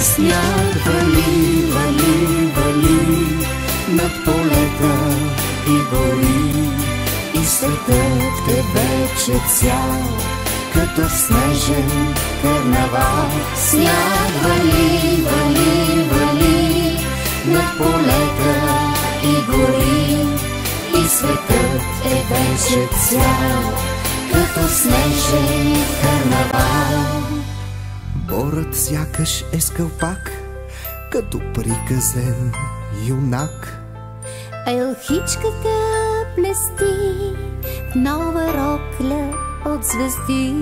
Сняг вали, вали, вали над полета и гори, и светът е вече цял, като снежен карнавал. Сняг вали, вали, вали над полета и гори, и светът е вече цял, като снежен карнавал. Борът сякаш е скълпак, като приказен юнак. А елхичката блести в нова рокля от звезди.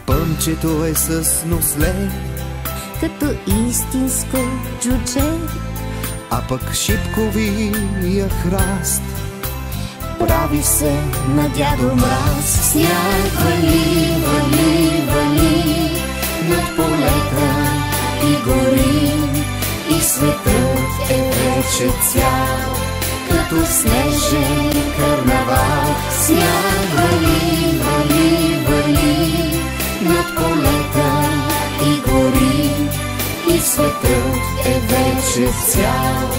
Пънчето е с носле, като истинско джудже, а пък шипковия храст прави се на дядо Мраз. Сняг вали, вали, вали над полета и гори, и светът е вече цял, като снежен карнавал. Сняг вали, вали, вали над полета и гори, и светът е вече цял,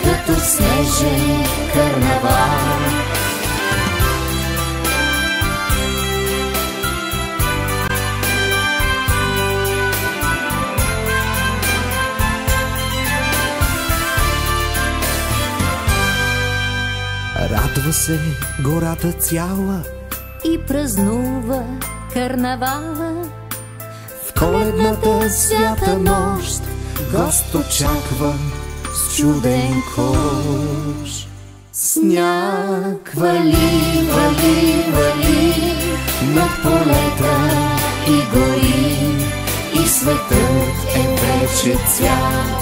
като снежен карнавал. Радва се гората цяла и празнува карнавала. в коледната свята нощ. Гост очаква с чуден кош. Сняг вали, вали, вали над полета и гори, и светът е вече цял,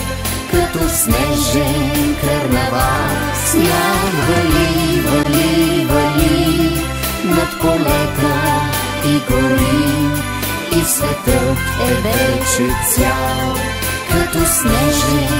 като снежен карнавал. Сняг вали, вали, вали над полета и гори, и светът е вече цял, като снежен